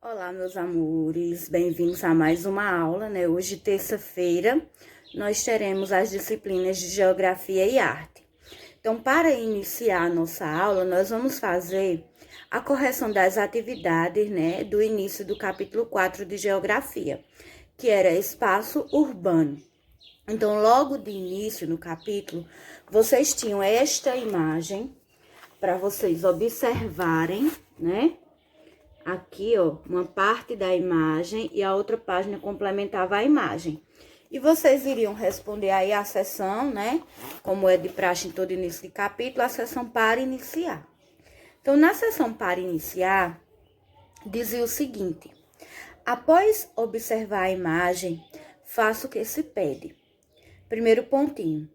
Olá, meus amores, bem-vindos a mais uma aula, né? Hoje, terça-feira, nós teremos as disciplinas de Geografia e Arte. Então, para iniciar a nossa aula, nós vamos fazer a correção das atividades, né, do início do capítulo 4 de Geografia, que era espaço urbano. Então, logo de início no capítulo, vocês tinham esta imagem para vocês observarem, né? Aqui, ó, uma parte da imagem e a outra página complementava a imagem. E vocês iriam responder aí a sessão, né? Como é de praxe em todo início de capítulo, a sessão para iniciar. Então, na sessão para iniciar, dizia o seguinte: após observar a imagem, faça o que se pede. Primeiro pontinho,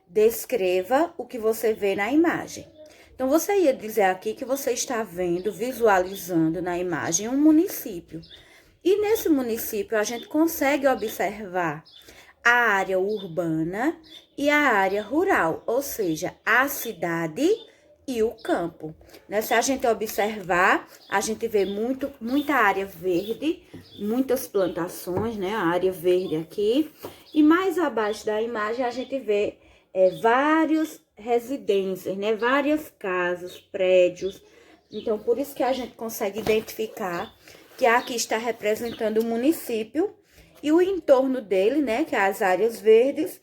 descreva o que você vê na imagem. Então, você ia dizer aqui que você está vendo, visualizando na imagem um município. E nesse município, a gente consegue observar a área urbana e a área rural, ou seja, a cidade e o campo. Né? Se a gente observar, a gente vê muita área verde, muitas plantações, né? A área verde aqui. E mais abaixo da imagem, a gente vê várias residências, né? Várias casas, prédios. Então, por isso que a gente consegue identificar que aqui está representando o município e o entorno dele, né? Que é as áreas verdes,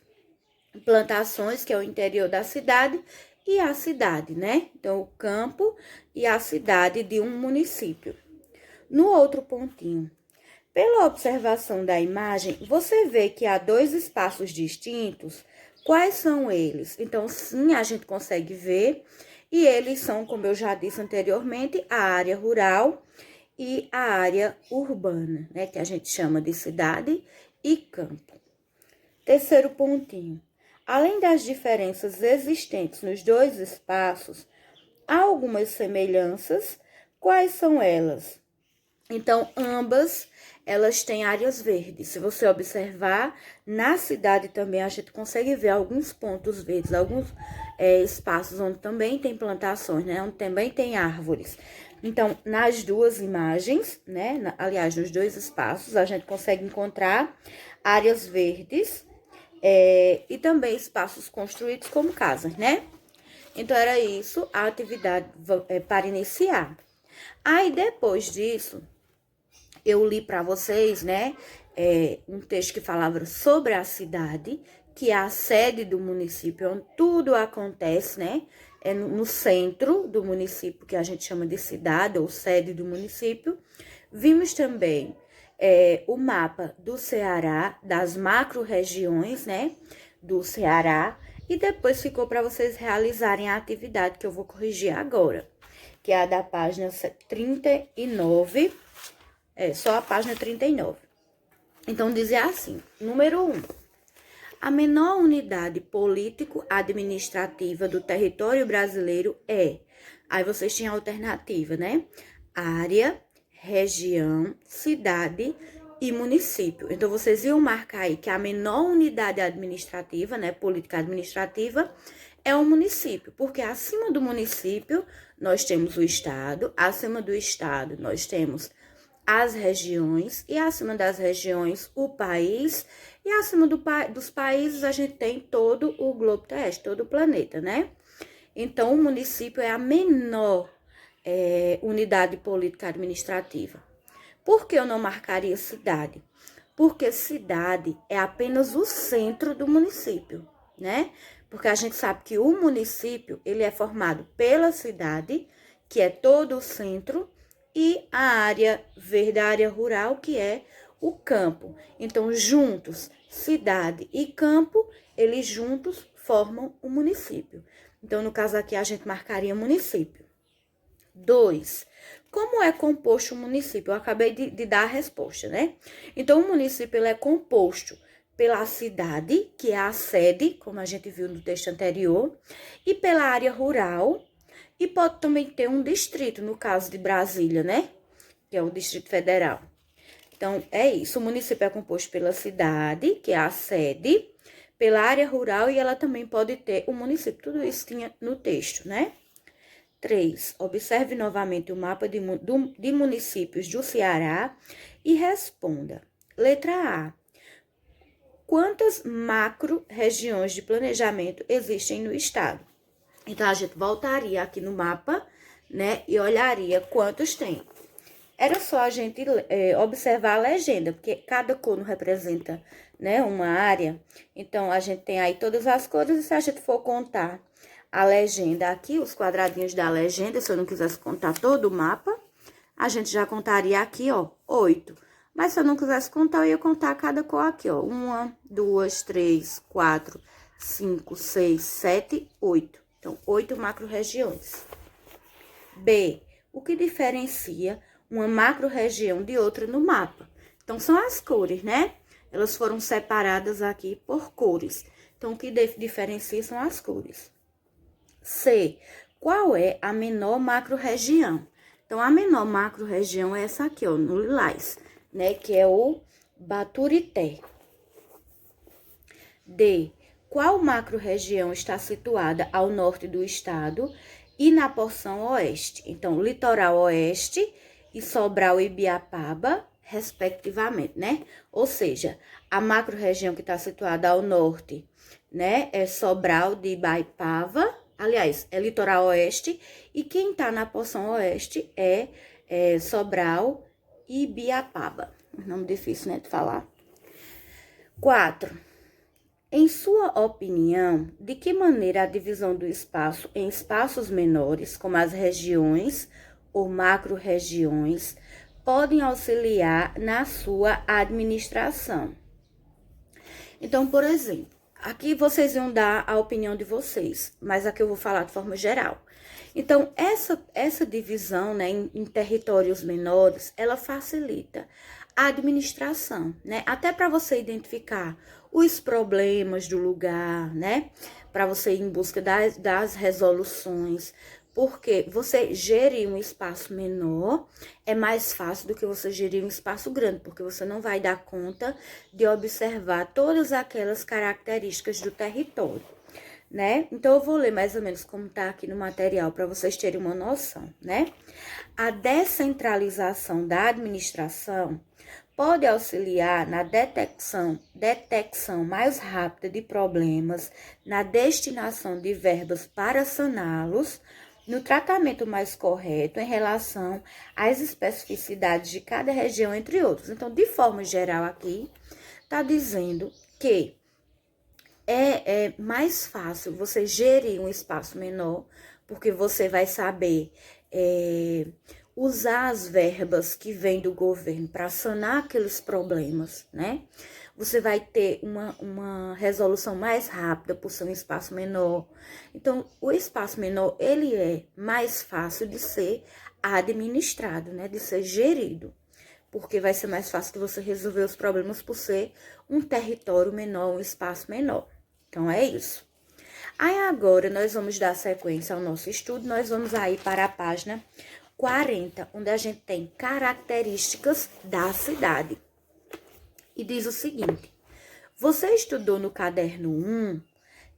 plantações, que é o interior da cidade, e a cidade, né? Então, o campo e a cidade de um município. No outro pontinho, pela observação da imagem, você vê que há dois espaços distintos. Quais são eles? Então, sim, a gente consegue ver. E eles são, como eu já disse anteriormente, a área rural e a área urbana, né? Que a gente chama de cidade e campo. Terceiro pontinho. Além das diferenças existentes nos dois espaços, há algumas semelhanças. Quais são elas? Então, ambas, elas têm áreas verdes. Se você observar, na cidade também a gente consegue ver alguns pontos verdes, alguns espaços onde também tem plantações, né? Onde também tem árvores. Então, nas duas imagens, né? Aliás, nos dois espaços, a gente consegue encontrar áreas verdes e também espaços construídos como casas, né? Então, era isso a atividade para iniciar. Aí, depois disso, eu li para vocês, né, um texto que falava sobre a cidade, que é a sede do município, onde tudo acontece, né, no centro do município, que a gente chama de cidade ou sede do município. Vimos também o mapa do Ceará, das macro-regiões, né, do Ceará, e depois ficou para vocês realizarem a atividade que eu vou corrigir agora, que é a da página 39, só a página 39. Então, dizia assim, número 1. A menor unidade político-administrativa do território brasileiro é... Aí vocês tinham a alternativa, né? Área, região, cidade e município. Então, vocês iam marcar aí que a menor unidade administrativa, né? Política administrativa é o município. Porque acima do município, nós temos o estado. Acima do estado, nós temos as regiões, e acima das regiões o país, e acima dos países a gente tem todo o globo terrestre, todo o planeta, né? Então, o município é a menor unidade política administrativa. Por que eu não marcaria cidade? Porque cidade é apenas o centro do município, né? Porque a gente sabe que o município, ele é formado pela cidade, que é todo o centro, e a área verde, a área rural, que é o campo. Então, juntos, cidade e campo, eles juntos formam o município. Então, no caso aqui, a gente marcaria município. 2. Como é composto o município? Eu acabei de dar a resposta, né? Então, o município ele é composto pela cidade, que é a sede, como a gente viu no texto anterior, e pela área rural, e pode também ter um distrito, no caso de Brasília, né? Que é o Distrito Federal. Então, é isso. O município é composto pela cidade, que é a sede, pela área rural, e ela também pode ter o município. Tudo isso tinha no texto, né? 3. Observe novamente o mapa de municípios do Ceará e responda. Letra A. Quantas macro-regiões de planejamento existem no estado? Então, a gente voltaria aqui no mapa, né, e olharia quantos tem. Era só a gente observar a legenda, porque cada cor representa, né, uma área. Então, a gente tem aí todas as cores, e se a gente for contar a legenda aqui, os quadradinhos da legenda, se eu não quisesse contar todo o mapa, a gente já contaria aqui, ó, 8. Mas se eu não quisesse contar, eu ia contar cada cor aqui, ó. 1, 2, 3, 4, 5, 6, 7, 8. Então, 8 macro-regiões. B. O que diferencia uma macro-região de outra no mapa? Então, são as cores, né? Elas foram separadas aqui por cores. Então, o que diferencia são as cores. C. Qual é a menor macro-região? Então, a menor macro-região é essa aqui, ó, no lilás, né? Que é o Baturité. D. Qual macro-região está situada ao norte do estado e na porção oeste? Então, litoral oeste e Sobral e Ibiapaba, respectivamente, né? Ou seja, a macro-região que está situada ao norte, né, é Sobral de Ibaipava, aliás, é litoral oeste, e quem está na porção oeste é Sobral e Ibiapaba. Nome difícil, né, de falar. 4. Em sua opinião, de que maneira a divisão do espaço em espaços menores, como as regiões ou macro-regiões, podem auxiliar na sua administração? Então, por exemplo, aqui vocês vão dar a opinião de vocês, mas aqui eu vou falar de forma geral. Então, essa divisão, né, em territórios menores, ela facilita a administração, né? Até para você identificar os problemas do lugar, né? Para você ir em busca das resoluções. Porque você gerir um espaço menor é mais fácil do que você gerir um espaço grande, porque você não vai dar conta de observar todas aquelas características do território, né? Então, eu vou ler mais ou menos como tá aqui no material para vocês terem uma noção, né? A descentralização da administração pode auxiliar na detecção mais rápida de problemas, na destinação de verbas para saná-los, no tratamento mais correto em relação às especificidades de cada região, entre outros. Então, de forma geral aqui, está dizendo que é mais fácil você gerir um espaço menor, porque você vai saber usar as verbas que vêm do governo para sanar aqueles problemas, né? Você vai ter uma resolução mais rápida por ser um espaço menor. Então, o espaço menor, ele é mais fácil de ser administrado, né? De ser gerido, porque vai ser mais fácil de você resolver os problemas por ser um território menor, um espaço menor. Então, é isso. Aí, agora, nós vamos dar sequência ao nosso estudo. Nós vamos aí para a página 40, onde a gente tem características da cidade. E diz o seguinte: você estudou no caderno 1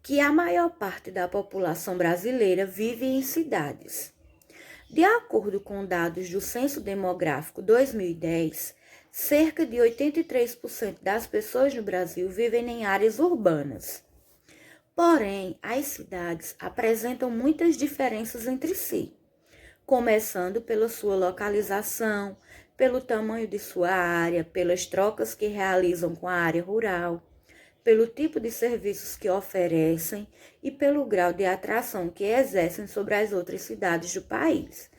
que a maior parte da população brasileira vive em cidades. De acordo com dados do Censo Demográfico 2010, cerca de 83% das pessoas no Brasil vivem em áreas urbanas. Porém, as cidades apresentam muitas diferenças entre si, começando pela sua localização, pelo tamanho de sua área, pelas trocas que realizam com a área rural, pelo tipo de serviços que oferecem e pelo grau de atração que exercem sobre as outras cidades do país.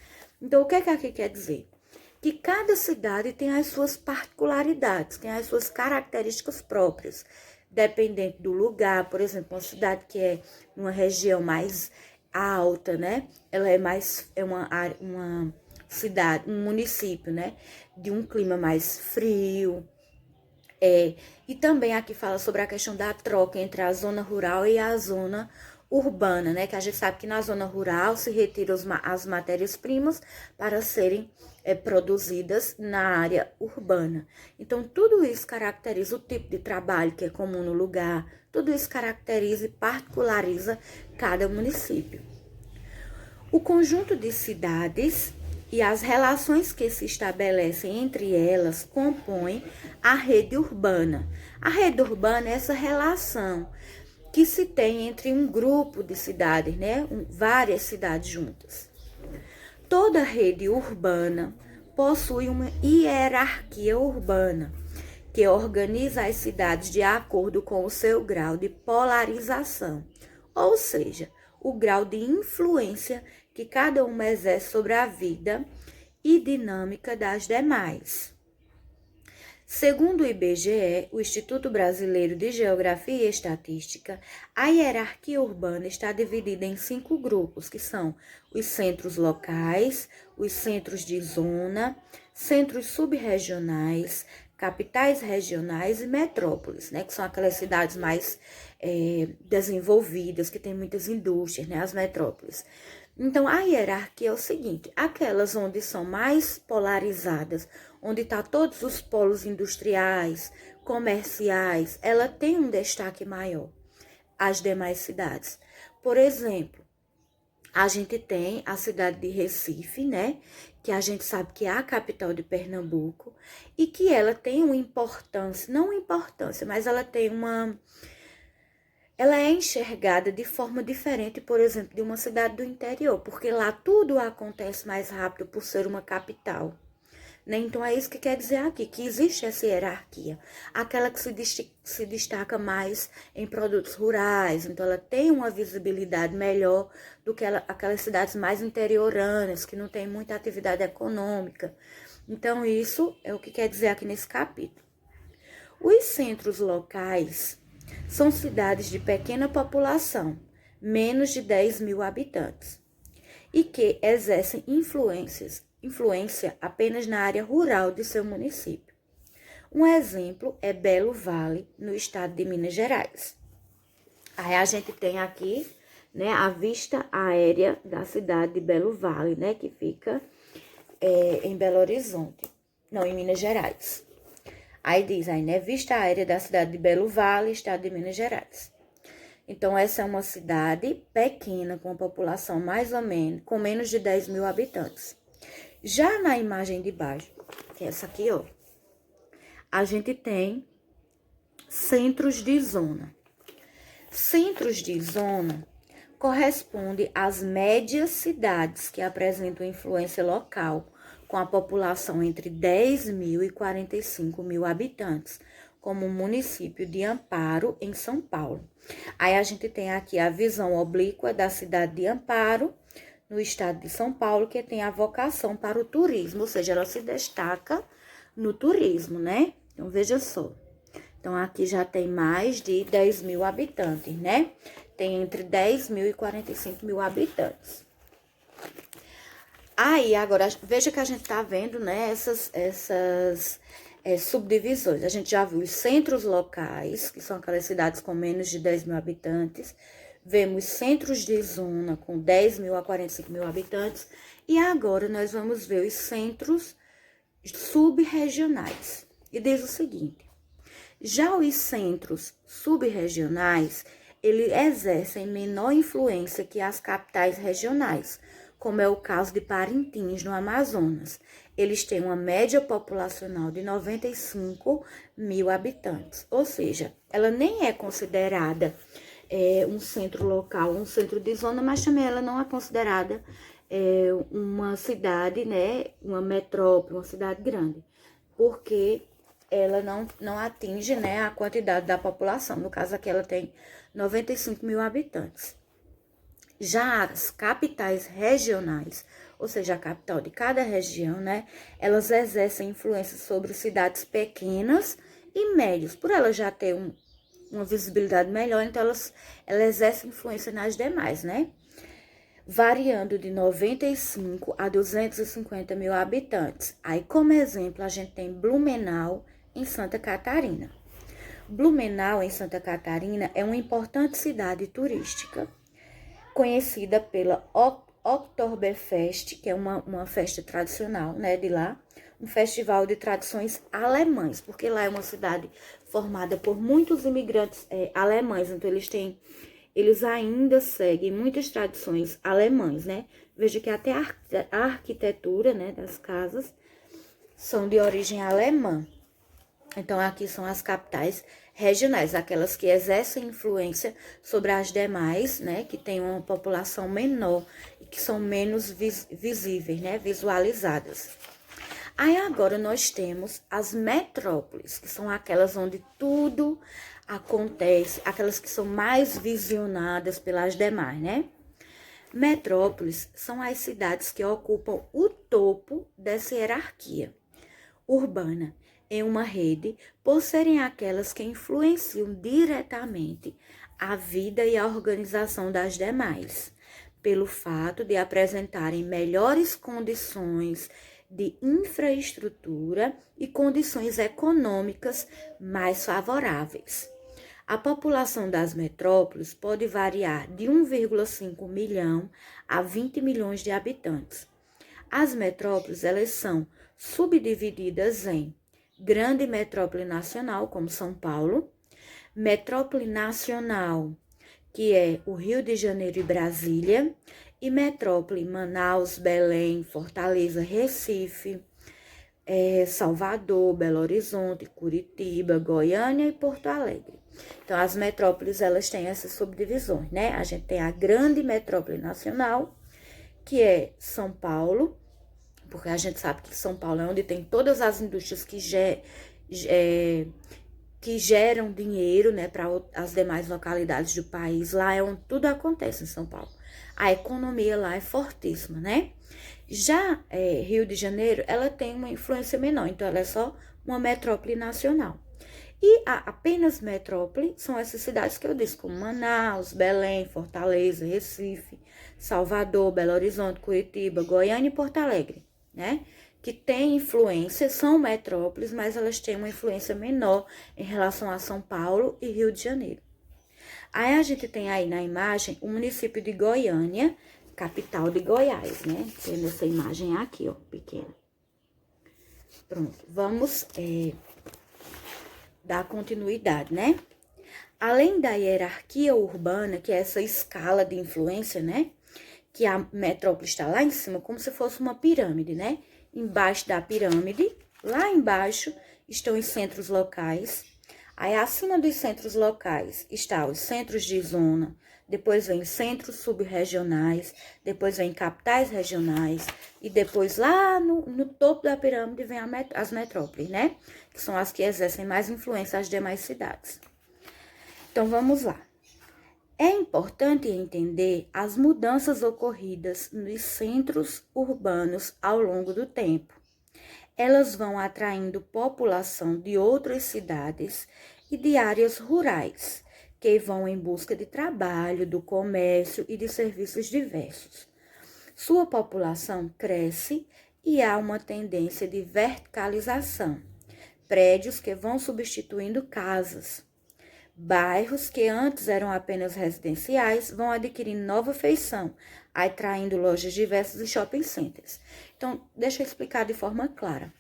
Então, o que aqui quer dizer? Que cada cidade tem as suas particularidades, tem as suas características próprias, dependendo do lugar. Por exemplo, uma cidade que é numa região mais alta, né? Ela é uma cidade, um município, né? De um clima mais frio. E também aqui fala sobre a questão da troca entre a zona rural e a zona urbana, né? Que a gente sabe que na zona rural se retiram as matérias-primas para serem produzidas na área urbana. Então, tudo isso caracteriza o tipo de trabalho que é comum no lugar, tudo isso caracteriza e particulariza cada município. O conjunto de cidades e as relações que se estabelecem entre elas compõem a rede urbana. A rede urbana é essa relação que se tem entre um grupo de cidades, né? Várias cidades juntas. Toda rede urbana possui uma hierarquia urbana, que organiza as cidades de acordo com o seu grau de polarização, ou seja, o grau de influência que cada uma exerce sobre a vida e dinâmica das demais. Segundo o IBGE, o Instituto Brasileiro de Geografia e Estatística, a hierarquia urbana está dividida em 5 grupos, que são os centros locais, os centros de zona, centros subregionais, capitais regionais e metrópoles, né, que são aquelas cidades mais desenvolvidas, que têm muitas indústrias, né, as metrópoles. Então, a hierarquia é o seguinte: aquelas onde são mais polarizadas, onde está todos os polos industriais, comerciais, ela tem um destaque maior às demais cidades. Por exemplo, a gente tem a cidade de Recife, né? Que a gente sabe que é a capital de Pernambuco e que ela tem uma importância, não importância, mas ela tem ela é enxergada de forma diferente, por exemplo, de uma cidade do interior, porque lá tudo acontece mais rápido por ser uma capital. Né? Então, é isso que quer dizer aqui, que existe essa hierarquia. Aquela que se destaca mais em produtos rurais, então ela tem uma visibilidade melhor do que aquelas cidades mais interioranas, que não tem muita atividade econômica. Então, isso é o que quer dizer aqui nesse capítulo. Os centros locais são cidades de pequena população, menos de 10 mil habitantes, e que exercem influência apenas na área rural de seu município. Um exemplo é Belo Vale, no estado de Minas Gerais. Aí a gente tem aqui, né, a vista aérea da cidade de Belo Vale, né, que fica em Belo Horizonte, não, em Minas Gerais. Aí diz aí, né, vista aérea da cidade de Belo Vale, estado de Minas Gerais. Então, essa é uma cidade pequena, com uma população mais ou menos, com menos de 10 mil habitantes. Já na imagem de baixo, que é essa aqui, ó, a gente tem centros de zona. Centros de zona corresponde às médias cidades que apresentam influência local, com a população entre 10 mil e 45 mil habitantes, como o município de Amparo, em São Paulo. Aí a gente tem aqui a visão oblíqua da cidade de Amparo, no estado de São Paulo, que tem a vocação para o turismo, ou seja, ela se destaca no turismo, né? Então, veja só. Então, aqui já tem mais de 10 mil habitantes, né? Tem entre 10 mil e 45 mil habitantes. Aí, agora, veja que a gente tá vendo, né, essas subdivisões. A gente já viu os centros locais, que são aquelas cidades com menos de 10 mil habitantes. Vemos centros de zona com 10 mil a 45 mil habitantes. E agora nós vamos ver os centros subregionais. E diz o seguinte: já os centros subregionais, eles exercem menor influência que as capitais regionais, como é o caso de Parintins, no Amazonas. Eles têm uma média populacional de 95 mil habitantes. Ou seja, ela nem é considerada um centro local, um centro de zona, mas também ela não é considerada uma cidade, né, uma metrópole, uma cidade grande, porque ela não atinge, né, a quantidade da população. No caso aqui, ela tem 95 mil habitantes. Já as capitais regionais, ou seja, a capital de cada região, né, elas exercem influência sobre cidades pequenas e médias. Por elas já ter uma visibilidade melhor, então elas exercem influência nas demais, né? Variando de 95 a 250 mil habitantes. Aí, como exemplo, a gente tem Blumenau, em Santa Catarina. Blumenau, em Santa Catarina, é uma importante cidade turística, conhecida pela Oktoberfest, que é uma festa tradicional, né, de lá, um festival de tradições alemãs, porque lá é uma cidade formada por muitos imigrantes alemães, então eles têm eles ainda seguem muitas tradições alemãs, né? Veja que até a arquitetura, né, das casas são de origem alemã. Então, aqui são as capitais regionais, aquelas que exercem influência sobre as demais, né, que têm uma população menor e que são menos visíveis, né, visualizadas. Aí agora nós temos as metrópoles, que são aquelas onde tudo acontece, aquelas que são mais visionadas pelas demais, né? Metrópoles são as cidades que ocupam o topo dessa hierarquia urbana em uma rede, por serem aquelas que influenciam diretamente a vida e a organização das demais, pelo fato de apresentarem melhores condições de infraestrutura e condições econômicas mais favoráveis. A população das metrópoles pode variar de 1,5 milhão a 20 milhões de habitantes. As metrópoles, elas são subdivididas em grande metrópole nacional, como São Paulo, metrópole nacional, que é o Rio de Janeiro e Brasília, e metrópole Manaus, Belém, Fortaleza, Recife, Salvador, Belo Horizonte, Curitiba, Goiânia e Porto Alegre. Então, as metrópoles, elas têm essas subdivisões, né? A gente tem a grande metrópole nacional, que é São Paulo, porque a gente sabe que São Paulo é onde tem todas as indústrias que geram dinheiro, né, para as demais localidades do país. Lá é onde tudo acontece em São Paulo. A economia lá é fortíssima, né? Já Rio de Janeiro, ela tem uma influência menor, então ela é só uma metrópole nacional. E apenas metrópole são essas cidades que eu disse, como Manaus, Belém, Fortaleza, Recife, Salvador, Belo Horizonte, Curitiba, Goiânia e Porto Alegre, né? Que têm influência, são metrópoles, mas elas têm uma influência menor em relação a São Paulo e Rio de Janeiro. Aí a gente tem aí na imagem o município de Goiânia, capital de Goiás, né? Tem essa imagem aqui, ó, pequena. Pronto, vamos dar continuidade, né? Além da hierarquia urbana, que é essa escala de influência, né? Que a metrópole está lá em cima, como se fosse uma pirâmide, né? Embaixo da pirâmide, lá embaixo, estão os centros locais. Aí, acima dos centros locais, estão os centros de zona, depois vem centros subregionais, depois vem capitais regionais, e depois lá no topo da pirâmide vem as metrópoles, né? Que são as que exercem mais influência às demais cidades. Então, vamos lá. É importante entender as mudanças ocorridas nos centros urbanos ao longo do tempo. Elas vão atraindo população de outras cidades e de áreas rurais, que vão em busca de trabalho, do comércio e de serviços diversos. Sua população cresce e há uma tendência de verticalização. Prédios que vão substituindo casas. Bairros que antes eram apenas residenciais vão adquirindo nova feição, atraindo lojas diversas e shopping centers. Então, deixa eu explicar de forma clara.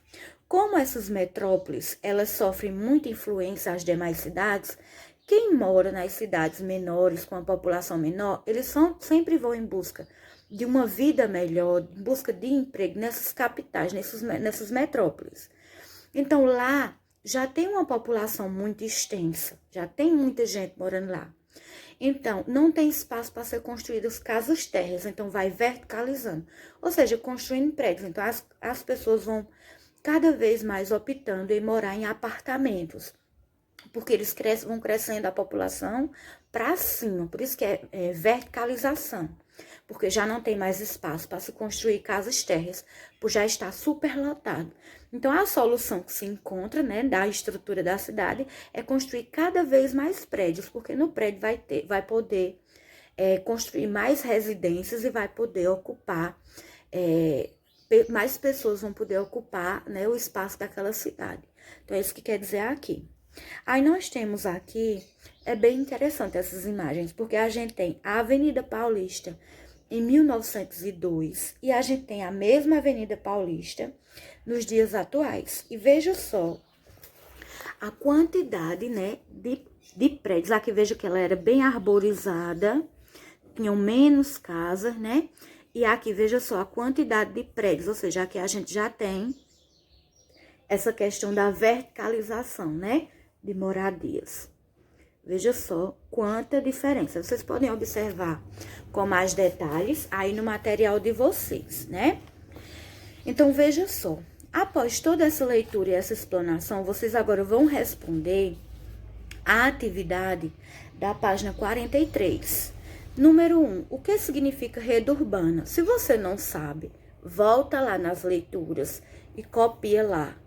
Como essas metrópoles, elas sofrem muita influência às demais cidades, quem mora nas cidades menores, com a população menor, eles sempre vão em busca de uma vida melhor, em busca de emprego nessas capitais, nessas metrópoles. Então, lá já tem uma população muito extensa, já tem muita gente morando lá. Então, não tem espaço para ser construídas casas térreas, então vai verticalizando, ou seja, construindo prédios. Então, as pessoas vão cada vez mais optando em morar em apartamentos, porque eles vão crescendo a população para cima, por isso que é verticalização, porque já não tem mais espaço para se construir casas térreas, por já estar superlotado. Então, a solução que se encontra, né, da estrutura da cidade é construir cada vez mais prédios, porque no prédio vai poder construir mais residências e vai poder ocupar, mais pessoas vão poder ocupar, né, o espaço daquela cidade. Então, é isso que quer dizer aqui. Aí, nós temos aqui, é bem interessante essas imagens, porque a gente tem a Avenida Paulista em 1902 e a gente tem a mesma Avenida Paulista nos dias atuais. E veja só a quantidade, né, de prédios. Aqui veja que ela era bem arborizada, tinham menos casas, né? E aqui veja só a quantidade de prédios, ou seja, aqui a gente já tem essa questão da verticalização, né, de moradias. Veja só quanta diferença. Vocês podem observar com mais detalhes aí no material de vocês, né? Então, veja só. Após toda essa leitura e essa explanação, vocês agora vão responder a atividade da página 43. Número 1. O que significa rede urbana? Se você não sabe, volta lá nas leituras e copia lá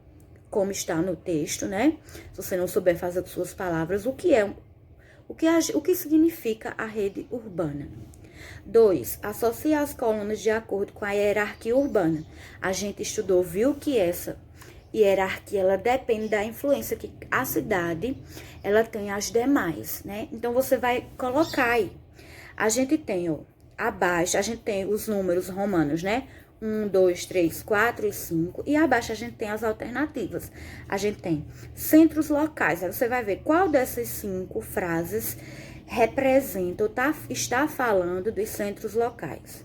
como está no texto, né? Se você não souber fazer com suas palavras, o que significa a rede urbana. 2. Associa as colunas de acordo com a hierarquia urbana. A gente estudou, viu que essa hierarquia, ela depende da influência que a cidade, ela tem às demais, né? Então, você vai colocar aí. A gente tem, ó, abaixo, a gente tem os números romanos, né? 1, 2, 3, 4 e 5. E abaixo a gente tem as alternativas. A gente tem centros locais. Aí você vai ver qual dessas 5 frases representa ou está falando dos centros locais.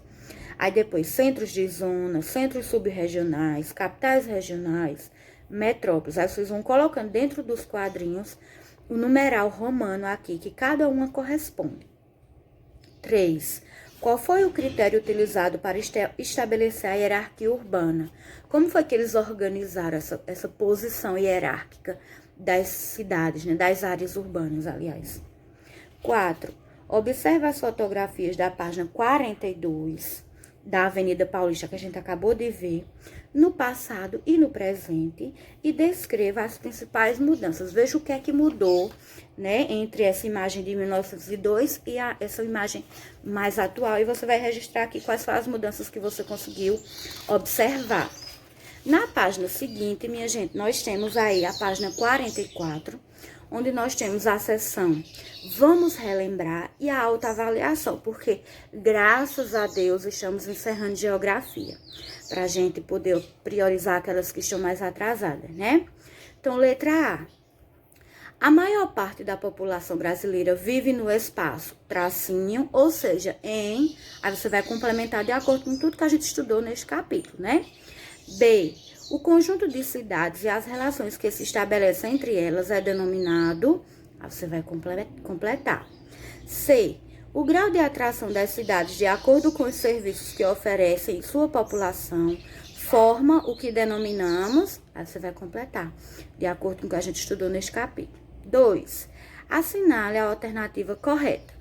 Aí depois, centros de zona, centros subregionais, capitais regionais, metrópoles. Aí vocês vão colocando dentro dos quadrinhos o numeral romano aqui, que cada uma corresponde. 3. Qual foi o critério utilizado para estabelecer a hierarquia urbana? Como foi que eles organizaram essa posição hierárquica das cidades, né? Das áreas urbanas, aliás. 4. Observe as fotografias da página 42 da Avenida Paulista, que a gente acabou de ver, no passado e no presente, e descreva as principais mudanças. Veja o que é que mudou, né, entre essa imagem de 1902 e essa imagem mais atual, e você vai registrar aqui quais foram as mudanças que você conseguiu observar. Na página seguinte, minha gente, nós temos aí a página 44, onde nós temos a seção Vamos Relembrar e a autoavaliação, porque, graças a Deus, estamos encerrando geografia, para a gente poder priorizar aquelas que estão mais atrasadas, né? Então, letra A. A maior parte da população brasileira vive no espaço tracinho, ou seja, em... Aí você vai complementar de acordo com tudo que a gente estudou neste capítulo, né? B. O conjunto de cidades e as relações que se estabelecem entre elas é denominado... Aí você vai completar. C. O grau de atração das cidades de acordo com os serviços que oferecem sua população forma o que denominamos... Aí você vai completar, de acordo com o que a gente estudou neste capítulo. 2. Assinale a alternativa correta.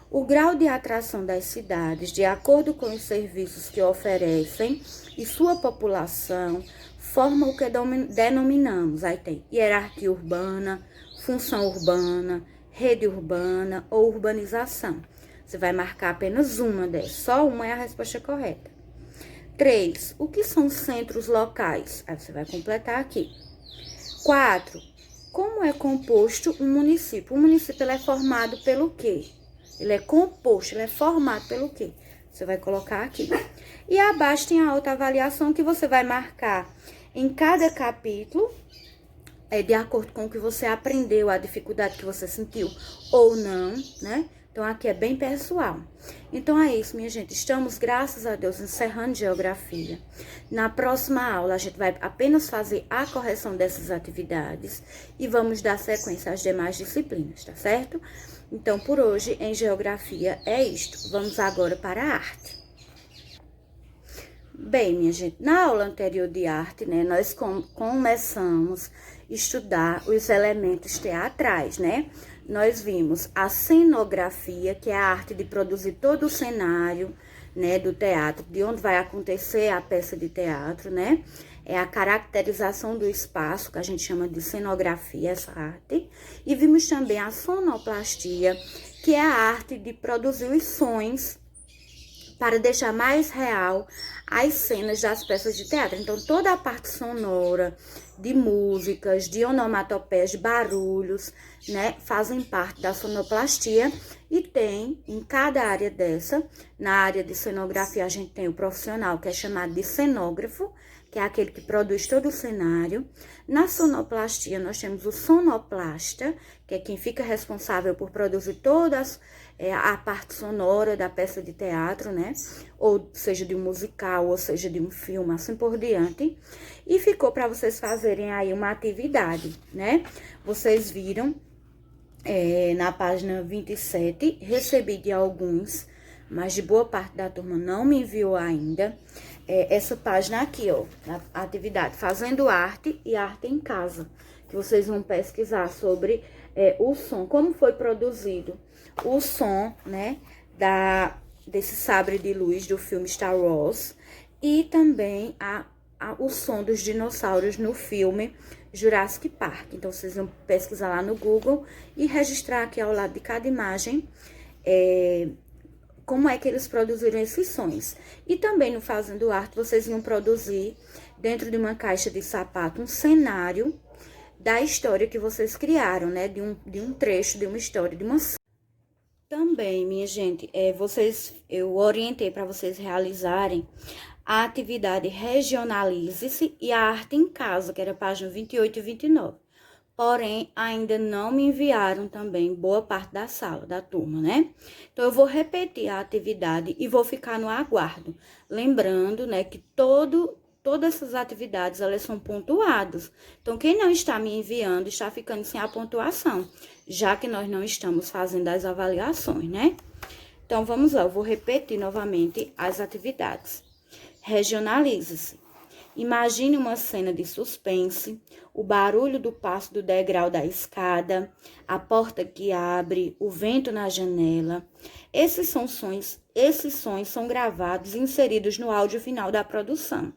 O grau de atração das cidades, de acordo com os serviços que oferecem e sua população, forma o que denominamos. Aí tem hierarquia urbana, função urbana, rede urbana ou urbanização. Você vai marcar apenas uma dessas, só uma é a resposta correta. 3. O que são centros locais? Aí você vai completar aqui. 4. Como é composto um município? O município ele é formado pelo quê? Ele é composto, ele é formado pelo quê? Você vai colocar aqui. E abaixo tem a autoavaliação que você vai marcar em cada capítulo, de acordo com o que você aprendeu, a dificuldade que você sentiu ou não, né? Então, aqui é bem pessoal. Então, é isso, minha gente. Estamos, graças a Deus, encerrando geografia. Na próxima aula, a gente vai apenas fazer a correção dessas atividades e vamos dar sequência às demais disciplinas, tá certo? Então, por hoje, em geografia, é isto. Vamos agora para a arte. Bem, minha gente, na aula anterior de arte, né, nós começamos a estudar os elementos teatrais, né? Nós vimos a cenografia, que é a arte de produzir todo o cenário, né, do teatro, de onde vai acontecer a peça de teatro, né? É a caracterização do espaço, que a gente chama de cenografia, essa arte. E vimos também a sonoplastia, que é a arte de produzir os sons para deixar mais real as cenas das peças de teatro. Então, toda a parte sonora, de músicas, de onomatopeias, de barulhos, né, fazem parte da sonoplastia. E tem, em cada área dessa, na área de cenografia, a gente tem o profissional, que é chamado de cenógrafo, que é aquele que produz todo o cenário. Na sonoplastia, nós temos o sonoplasta, que é quem fica responsável por produzir todas a parte sonora da peça de teatro, né? Ou seja, de um musical, ou seja, de um filme, assim por diante. E ficou para vocês fazerem aí uma atividade, né? Vocês viram na página 27, recebi de alguns, mas de boa parte da turma não me enviou ainda. Essa página aqui, ó, a atividade Fazendo Arte e Arte em Casa, que vocês vão pesquisar sobre o som, como foi produzido o som, né, desse sabre de luz do filme Star Wars, e também o som dos dinossauros no filme Jurassic Park. Então, vocês vão pesquisar lá no Google e registrar aqui ao lado de cada imagem como é que eles produziram esses sons. E também no Fazendo Arte, vocês vão produzir, dentro de uma caixa de sapato, um cenário da história que vocês criaram, né? De um trecho, de uma história, de uma... Também, minha gente, eu orientei para vocês realizarem a atividade Regionalize-se e a Arte em Casa, que era a página 28 e 29. Porém, ainda não me enviaram também boa parte da sala, da turma, né? Então, eu vou repetir a atividade e vou ficar no aguardo. Lembrando, né, que todas essas atividades, elas são pontuadas. Então, quem não está me enviando, está ficando sem a pontuação, já que nós não estamos fazendo as avaliações, né? Então, vamos lá, eu vou repetir novamente as atividades. Regionalize-se. Imagine uma cena de suspense, o barulho do passo do degrau da escada, a porta que abre, o vento na janela. Esses sons são gravados e inseridos no áudio final da produção.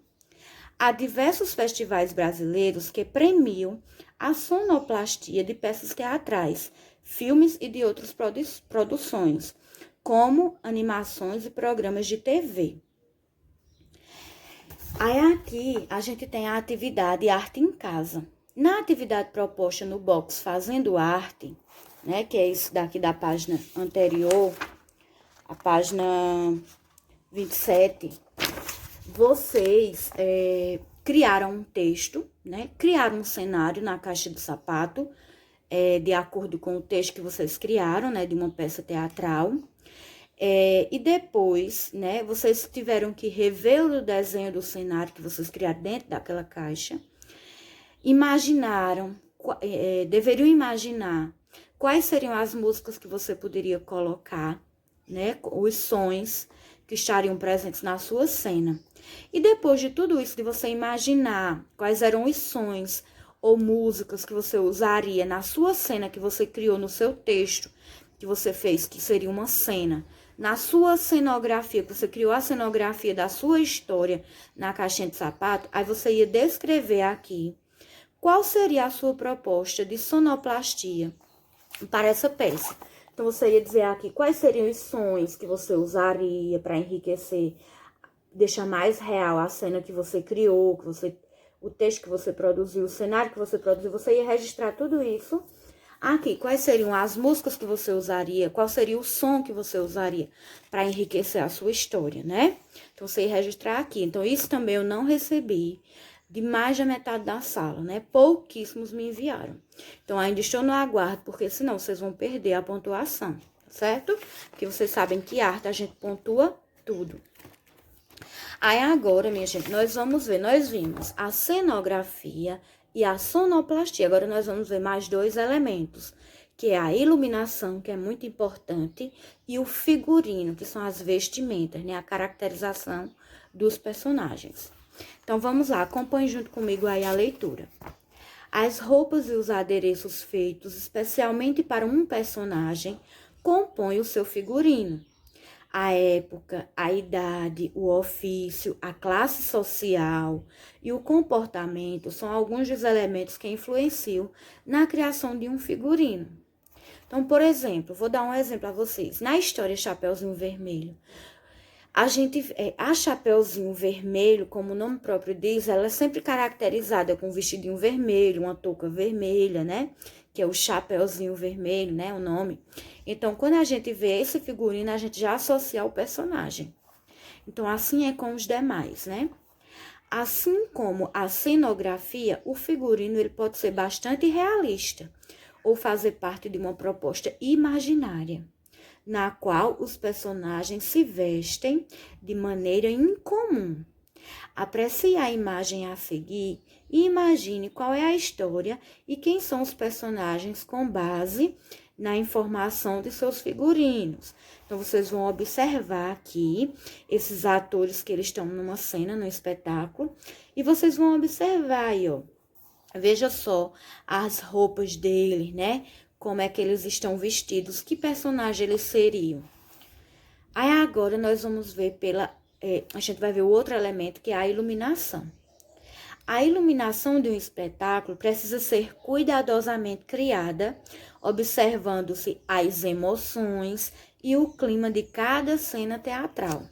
Há diversos festivais brasileiros que premiam a sonoplastia de peças teatrais, filmes e de outras produções, como animações e programas de TV. Aí aqui a gente tem a atividade Arte em Casa. Na atividade proposta no box Fazendo Arte, né, que é isso daqui da página anterior, a página 27, vocês criaram um texto, né, criaram um cenário na caixa de sapato, de acordo com o texto que vocês criaram, né, de uma peça teatral. E depois, né, vocês tiveram que rever o desenho do cenário que vocês criaram dentro daquela caixa. Deveriam imaginar quais seriam as músicas que você poderia colocar, né, os sons que estariam presentes na sua cena. E depois de tudo isso, de você imaginar quais eram os sons ou músicas que você usaria na sua cena que você criou no seu texto, que você fez, que seria uma cena, na sua cenografia, que você criou a cenografia da sua história na caixinha de sapato, aí você ia descrever aqui qual seria a sua proposta de sonoplastia para essa peça. Então, você ia dizer aqui quais seriam os sons que você usaria para enriquecer, deixar mais real a cena que você criou, o texto que você produziu, o cenário que você produziu. Você ia registrar tudo isso aqui. Quais seriam as músicas que você usaria, qual seria o som que você usaria para enriquecer a sua história, né? Então, você ia registrar aqui. Então, isso também eu não recebi de mais da metade da sala, né? Pouquíssimos me enviaram. Então, ainda estou no aguardo, porque senão vocês vão perder a pontuação, certo? Porque vocês sabem que arte a gente pontua tudo. Aí, agora, minha gente, nós vamos ver, nós vimos a cenografia e a sonoplastia. Agora, nós vamos ver mais dois elementos, que é a iluminação, que é muito importante, e o figurino, que são as vestimentas, né? A caracterização dos personagens. Então, vamos lá, acompanhe junto comigo aí a leitura. As roupas e os adereços feitos especialmente para um personagem compõem o seu figurino. A época, a idade, o ofício, a classe social e o comportamento são alguns dos elementos que influenciam na criação de um figurino. Então, por exemplo, vou dar um exemplo a vocês. Na história Chapeuzinho Vermelho, a Chapeuzinho Vermelho, como o nome próprio diz, ela é sempre caracterizada com um vestidinho vermelho, uma touca vermelha, né? Que é o Chapeuzinho Vermelho, né? O nome. Então, quando a gente vê esse figurino, a gente já associa ao personagem. Então, assim é com os demais, né? Assim como a cenografia, o figurino ele pode ser bastante realista ou fazer parte de uma proposta imaginária, na qual os personagens se vestem de maneira incomum. Aprecie a imagem a seguir e imagine qual é a história e quem são os personagens com base na informação de seus figurinos. Então, vocês vão observar aqui esses atores que eles estão numa cena, no espetáculo, e vocês vão observar aí, ó. Veja só as roupas deles, né? Como é que eles estão vestidos, que personagem eles seriam. Aí agora nós vamos ver a gente vai ver o outro elemento que é a iluminação. A iluminação de um espetáculo precisa ser cuidadosamente criada, observando-se as emoções e o clima de cada cena teatral.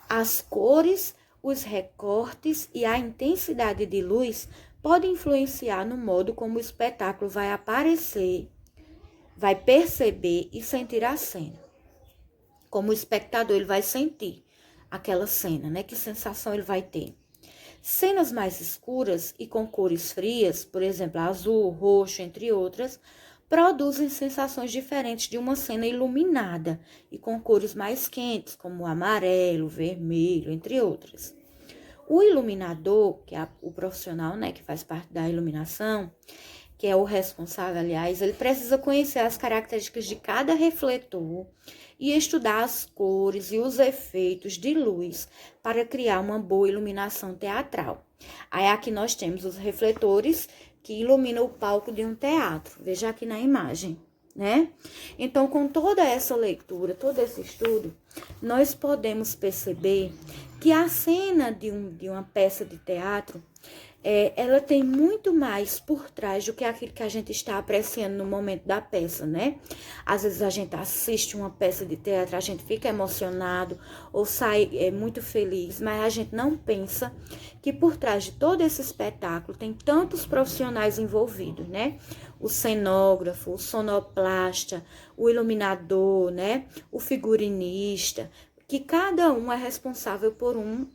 As cores, os recortes e a intensidade de luz podem influenciar no modo como o espetáculo vai aparecer, vai perceber e sentir a cena. Como o espectador ele vai sentir aquela cena, né? Que sensação ele vai ter. Cenas mais escuras e com cores frias, por exemplo, azul, roxo, entre outras, produzem sensações diferentes de uma cena iluminada e com cores mais quentes, como amarelo, vermelho, entre outras. O iluminador, que é o profissional, né, que faz parte da iluminação, que é o responsável, aliás, ele precisa conhecer as características de cada refletor e estudar as cores e os efeitos de luz para criar uma boa iluminação teatral. Aí aqui nós temos os refletores que iluminam o palco de um teatro. Veja aqui na imagem, né? Então, com toda essa leitura, todo esse estudo, nós podemos perceber que a cena de uma peça de teatro ela tem muito mais por trás do que aquilo que a gente está apreciando no momento da peça, né? Às vezes a gente assiste uma peça de teatro, a gente fica emocionado ou sai muito feliz, mas a gente não pensa que por trás de todo esse espetáculo tem tantos profissionais envolvidos, né? O cenógrafo, o sonoplasta, o iluminador, né? O figurinista, que cada um é responsável por um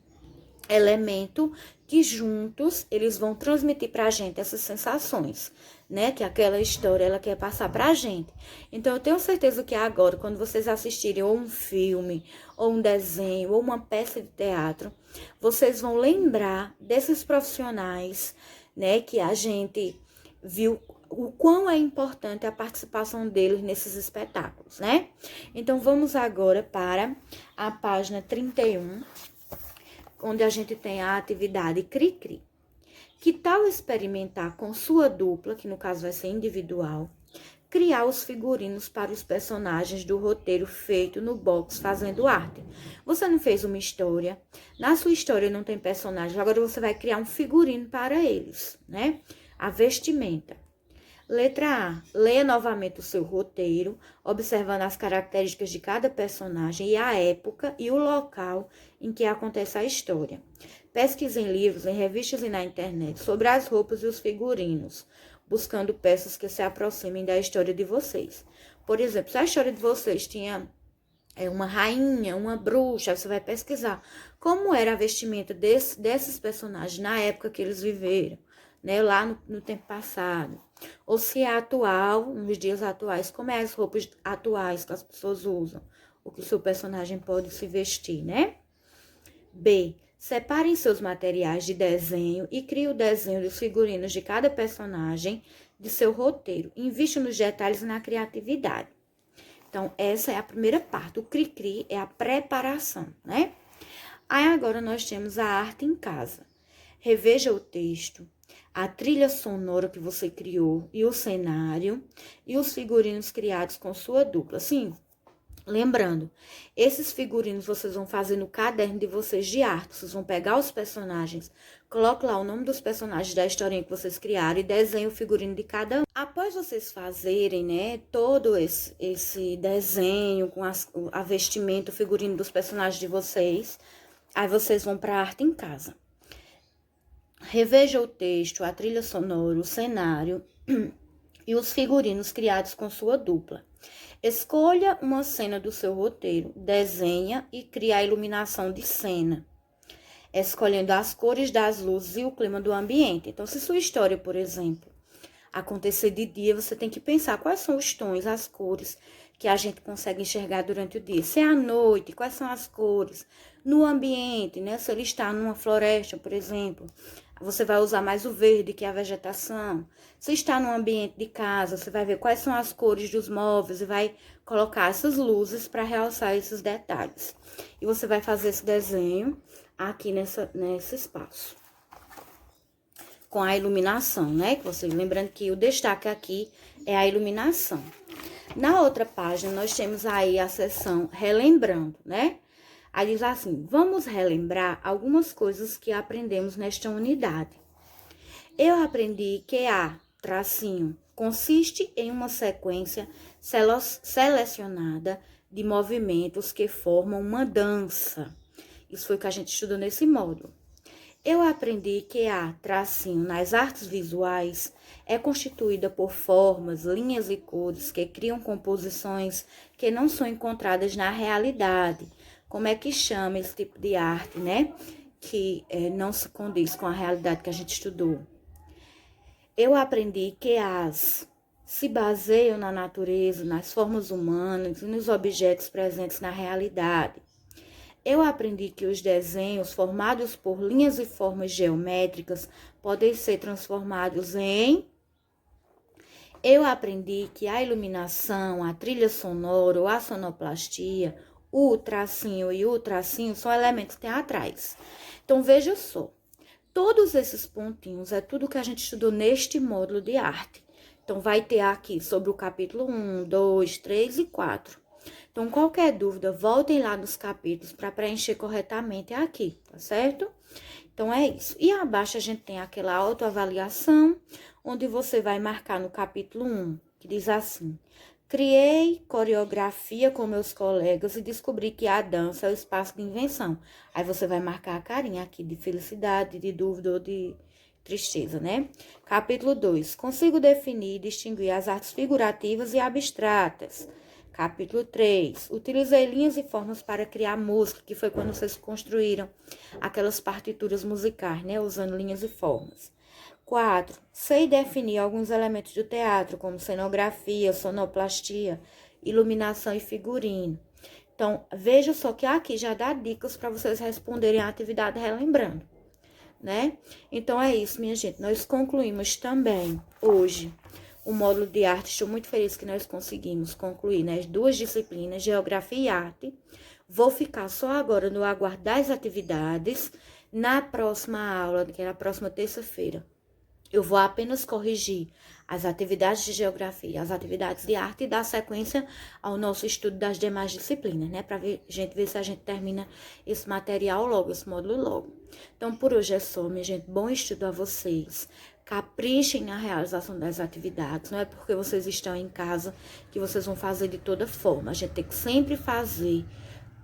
elemento que juntos eles vão transmitir pra gente essas sensações, né? Que aquela história ela quer passar pra gente. Então eu tenho certeza que agora, quando vocês assistirem ou um filme, ou um desenho, ou uma peça de teatro, vocês vão lembrar desses profissionais, né? Que a gente viu o quão é importante a participação deles nesses espetáculos, né? Então vamos agora para a página 31, onde a gente tem a atividade cri-cri. Que tal experimentar com sua dupla, que no caso vai ser individual, criar os figurinos para os personagens do roteiro feito no box fazendo arte? Você não fez uma história, na sua história não tem personagem, agora você vai criar um figurino para eles, né? A vestimenta. Letra A. Leia novamente o seu roteiro, observando as características de cada personagem e a época e o local em que acontece a história. Pesquise em livros, em revistas e na internet sobre as roupas e os figurinos, buscando peças que se aproximem da história de vocês. Por exemplo, se a história de vocês tinha uma rainha, uma bruxa, você vai pesquisar como era a vestimenta desses personagens na época que eles viveram, né, lá no tempo passado. Ou se é atual, nos dias atuais, como é as roupas atuais que as pessoas usam, o que o seu personagem pode se vestir, né? B. Separem seus materiais de desenho e crie o desenho dos figurinos de cada personagem de seu roteiro. Invista nos detalhes e na criatividade. Então, essa é a primeira parte. O cri-cri é a preparação, né? Aí agora nós temos a arte em casa. Reveja o texto, a trilha sonora que você criou e o cenário e os figurinos criados com sua dupla. Sim, lembrando, esses figurinos vocês vão fazer no caderno de vocês de arte. Vocês vão pegar os personagens, coloque lá o nome dos personagens da historinha que vocês criaram e desenhe o figurino de cada um. Após vocês fazerem, né, todo esse desenho com a vestimenta, o figurino dos personagens de vocês, aí vocês vão para a arte em casa. Reveja o texto, a trilha sonora, o cenário e os figurinos criados com sua dupla. Escolha uma cena do seu roteiro, desenha e cria a iluminação de cena. escolhendo as cores das luzes e o clima do ambiente. Então, se sua história, por exemplo, acontecer de dia, você tem que pensar quais são os tons, as cores que a gente consegue enxergar durante o dia. Se é à noite, quais são as cores? No ambiente, né? Se ele está numa floresta, por exemplo, você vai usar mais o verde, que é a vegetação. Se está no ambiente de casa, você vai ver quais são as cores dos móveis e vai colocar essas luzes para realçar esses detalhes. E você vai fazer esse desenho aqui nesse espaço. Com a iluminação, né? Lembrando que o destaque aqui é a iluminação. Na outra página, nós temos aí a seção relembrando, né? Aí diz assim, vamos relembrar algumas coisas que aprendemos nesta unidade. Eu aprendi que a tracinho consiste em uma sequência selecionada de movimentos que formam uma dança. Isso foi o que a gente estudou nesse módulo. Eu aprendi que a tracinho nas artes visuais é constituída por formas, linhas e cores que criam composições que não são encontradas na realidade. Como é que chama esse tipo de arte, né? Que não se condiz com a realidade que a gente estudou. Eu aprendi que as se baseiam na natureza, nas formas humanas e nos objetos presentes na realidade. Eu aprendi que os desenhos formados por linhas e formas geométricas podem ser transformados em... Eu aprendi que a iluminação, a trilha sonora ou a sonoplastia, o tracinho e o tracinho são elementos teatrais. Então, veja só, todos esses pontinhos é tudo que a gente estudou neste módulo de arte. Então, vai ter aqui sobre o capítulo 1, 2, 3 e 4. Então, qualquer dúvida, voltem lá nos capítulos para preencher corretamente aqui, tá certo? Então, é isso. E abaixo a gente tem aquela autoavaliação, onde você vai marcar no capítulo 1, que diz assim: criei coreografia com meus colegas e descobri que a dança é o espaço de invenção. Aí você vai marcar a carinha aqui de felicidade, de dúvida ou de tristeza, né? Capítulo 2, consigo definir e distinguir as artes figurativas e abstratas. Capítulo 3, utilizei linhas e formas para criar música, que foi quando vocês construíram aquelas partituras musicais, né? Usando linhas e formas. 4, sei definir alguns elementos do teatro, como cenografia, sonoplastia, iluminação e figurino. Então, veja só que aqui já dá dicas para vocês responderem a atividade relembrando, né? Então, é isso, minha gente. Nós concluímos também hoje o módulo de arte. Estou muito feliz que nós conseguimos concluir, né, as duas disciplinas, Geografia e Arte. Vou ficar só agora no aguardo das atividades. Na próxima aula, que é na próxima terça-feira, eu vou apenas corrigir as atividades de Geografia, as atividades de Arte e dar sequência ao nosso estudo das demais disciplinas, né, para a gente ver se a gente termina esse material logo, esse módulo logo. Então, por hoje é só, minha gente. Bom estudo a vocês. Caprichem na realização das atividades. Não é porque vocês estão em casa que vocês vão fazer de toda forma. A gente tem que sempre fazer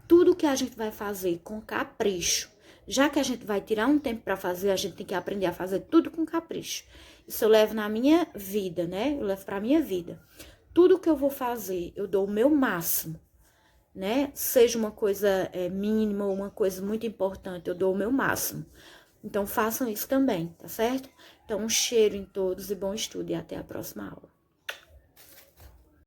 tudo que a gente vai fazer com capricho. Já que a gente vai tirar um tempo para fazer, a gente tem que aprender a fazer tudo com capricho. Isso eu levo na minha vida, né? Eu levo para minha vida. Tudo que eu vou fazer, eu dou o meu máximo, né? Seja uma coisa mínima ou uma coisa muito importante, eu dou o meu máximo. Então, façam isso também, tá certo? Então, um cheiro em todos e bom estudo e até a próxima aula.